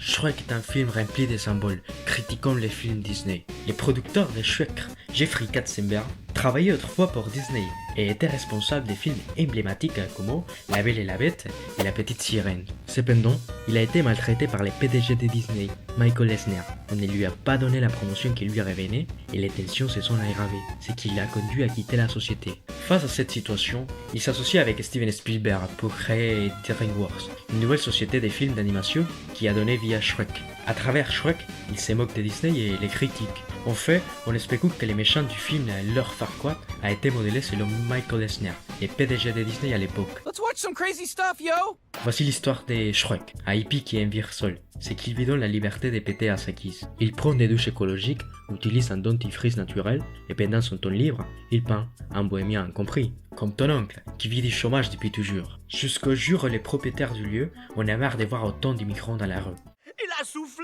Shrek est un film rempli de symboles, critiquant les films Disney. Les producteurs de Shrek, Jeffrey Katzenberg, travaillait autrefois pour Disney et était responsable des films emblématiques comme La Belle et la Bête et La Petite Sirène. Cependant, il a été maltraité par les PDG de Disney, Michael Eisner. On ne lui a pas donné la promotion qui lui revenait et les tensions se sont aggravées, ce qui l'a conduit à quitter la société. Face à cette situation, il s'associe avec Steven Spielberg pour créer DreamWorks, une nouvelle société de films d'animation qui a donné vie à Shrek. À travers Shrek, il se moque de Disney et les critique. En fait, on spécule que les méchants du film Lord Farquaad a été modélé selon Michael Eisner, et PDG de Disney à l'époque. Let's watch some crazy stuff, yo! Voici l'histoire de Shrek, un hippie qui aime vivre seul. C'est qu'il lui donne la liberté de péter à sa guise. Il prend des douches écologiques, utilise un dentifrice naturel, et pendant son temps libre, il peint, un bohémien incompris, comme ton oncle, qui vit du chômage depuis toujours. Jusqu'au jour où les propriétaires du lieu en a marre de voir autant d'immigrants dans la rue. Il a soufflé,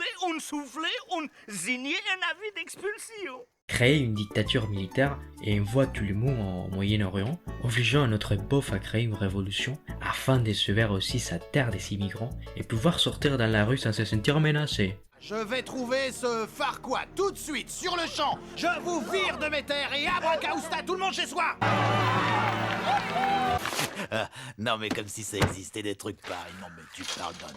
signé un avis d'expulsion. Créer une dictature militaire et envoie tout le monde en Moyen-Orient, obligeant notre bof à créer une révolution afin de se faire aussi sa terre des immigrants et pouvoir sortir dans la rue sans se sentir menacé. Je vais trouver ce Farquaad tout de suite, sur le champ. Je vous vire de mes terres et abracadabra, tout le monde chez soi. Non mais comme si ça existait des trucs pareils. Non mais tu parles d'un...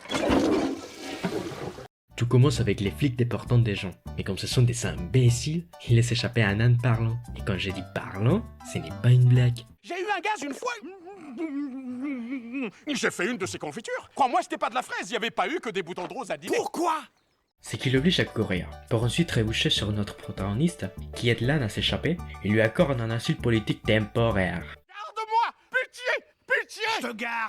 Tout commence avec les flics déportant des gens. Mais comme ce sont des imbéciles, ils laissent échapper un âne parlant. Et quand je dis parlant, ce n'est pas une blague. J'ai eu un gaz une fois. J'ai fait une de ces confitures. Crois-moi, c'était pas de la fraise, il n'y avait pas eu que des boutons de rose à dîner. Pourquoi? C'est qui l'oblige à courir, pour ensuite trébucher sur notre protagoniste, qui aide l'âne à s'échapper et lui accorde un asile politique temporaire. Garde-moi! Pitié! Pitié!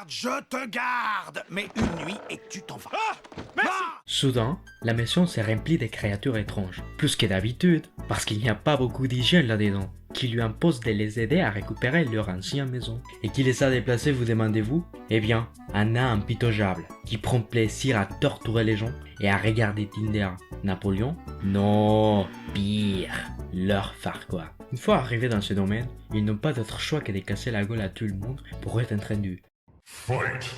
Je te garde. Mais une nuit et tu t'en vas. Ah! Merci! Soudain, la maison s'est remplie de créatures étranges, plus que d'habitude, parce qu'il n'y a pas beaucoup d'hygiène là-dedans, qui lui impose de les aider à récupérer leur ancienne maison. Et qui les a déplacés, vous demandez-vous? Eh bien, un nain impitoyable, qui prend plaisir à torturer les gens et à regarder Tinder. Napoléon? Non, pire, Lord Farquaad. Une fois arrivés dans ce domaine, ils n'ont pas d'autre choix que de casser la gueule à tout le monde pour être entendus. Fight!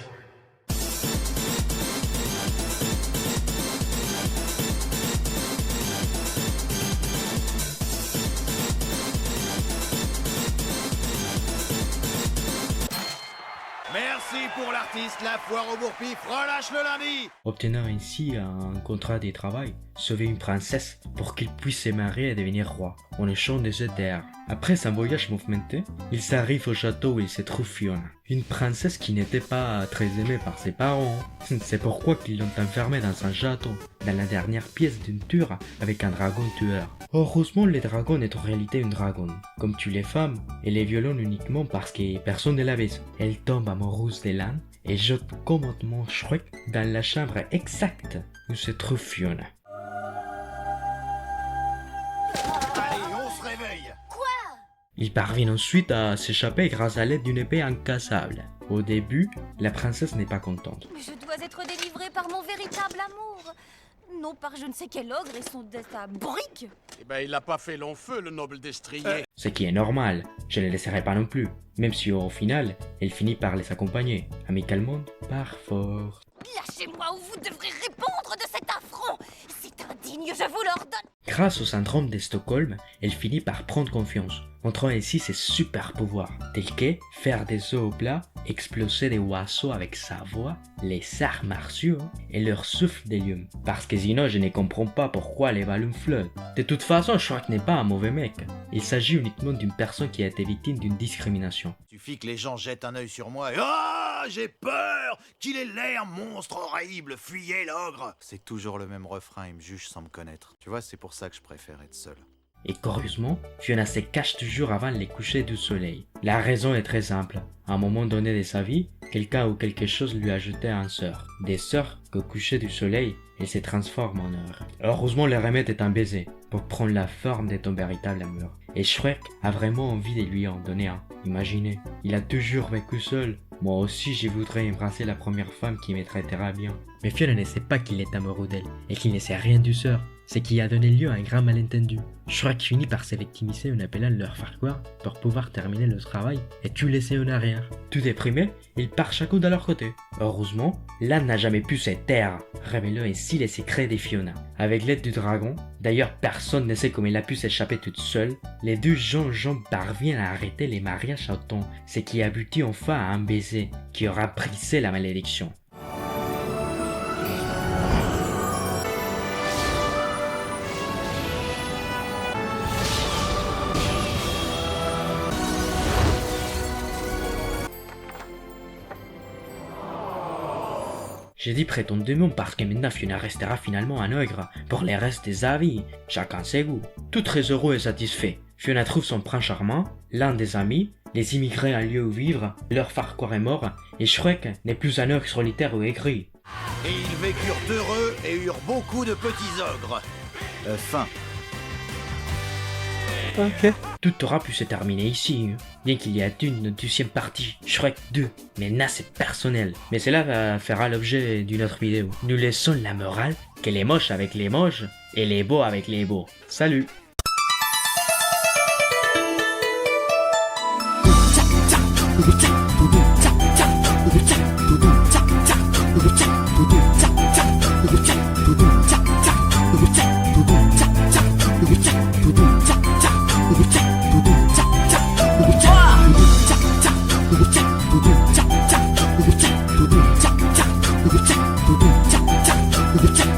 Merci pour l'artiste, la foire au bourre-pif, relâche le lundi. Obtenant ainsi un contrat de travail, sauver une princesse pour qu'il puisse se marier et devenir roi, en échange de ses terres. Après un voyage mouvementé, il s'arrive au château où il se trouve Fiona, une princesse qui n'était pas très aimée par ses parents. C'est pourquoi qu'ils l'ont enfermée dans un château, dans la dernière pièce d'une tour avec un dragon tueur. Heureusement, le dragon est en réalité une dragonne. Comme tue les femmes, elle les violente uniquement parce que personne ne la baise. Elle tombe amoureuse de l'âne et jette commandement Shrek dans la chambre exacte où se trouve Fiona. Allez, on se réveille. Il parvient ensuite à s'échapper grâce à l'aide d'une épée incassable. Au début, la princesse n'est pas contente. Mais je dois être délivrée par mon véritable amour. Non par je ne sais quel ogre et son sa brique. Eh ben, il a pas fait long feu, le noble destrier. Ce qui est normal, je ne le laisserai pas non plus, même si au final, elle finit par les accompagner, amicalement, par force. Lâchez-moi ou vous devrez répondre de cet affront. C'est indigne, je vous l'ordonne. Grâce au syndrome de Stockholm, elle finit par prendre confiance, montrant ainsi ses super pouvoirs, tels que faire des œufs au plat, exploser des oiseaux avec sa voix, les arts martiaux et leur souffle d'hélium. Parce que sinon je ne comprends pas pourquoi les ballons flottent. De toute façon, Shrek n'est pas un mauvais mec. Il s'agit uniquement d'une personne qui a été victime d'une discrimination. Suffit que les gens jettent un œil sur moi et ah, j'ai peur qu'il ait l'air monstre horrible, fuyez l'ogre. C'est toujours le même refrain, il me juge sans me connaître. Tu vois, c'est pour ça que je préfère être seul. Et curieusement, Fiona se cache toujours avant les couchers du soleil. La raison est très simple. À un moment donné de sa vie, quelqu'un ou quelque chose lui a jeté un sort. Des sorts qu'au coucher du soleil, elle se transforme en or. Heureusement, le remède est un baiser, pour prendre la forme de ton véritable amour. Et Shrek a vraiment envie de lui en donner un. Imaginez, il a toujours vécu seul. Moi aussi, je voudrais embrasser la première femme qui me traitera bien. Mais Fiona ne sait pas qu'il est amoureux d'elle et qu'il ne sait rien du sort, ce qui a donné lieu à un grand malentendu. Shrek finit par se victimiser en appelant leur Farquaad pour pouvoir terminer le travail et tout laisser en arrière. Tout déprimé, ils partent chacun de leur côté. Heureusement, Lan n'a jamais pu se taire, révélant ainsi les secrets de Fiona. Avec l'aide du dragon, d'ailleurs personne ne sait comment il a pu s'échapper toute seule, les deux jeunes gens parviennent à arrêter les mariages à temps, ce qui aboutit enfin à un baiser qui aura brisé la malédiction. J'ai dit prétendument parce que maintenant Fiona restera finalement un ogre pour les restes de sa vie, chacun ses goûts. Tout très heureux et satisfait, Fiona trouve son prince charmant, l'un des amis, les immigrés un lieu où vivre, leur Farquaad est mort, et Shrek n'est plus un ogre solitaire ou aigri. Et ils vécurent heureux et eurent beaucoup de petits ogres. Fin. Ok. Tout aura pu se terminer ici, bien qu'il y ait une deuxième partie, Shrek 2. Mais là c'est personnel, mais cela fera l'objet d'une autre vidéo. Nous laissons la morale que les moches avec les moches et les beaux avec les beaux. Salut! Cha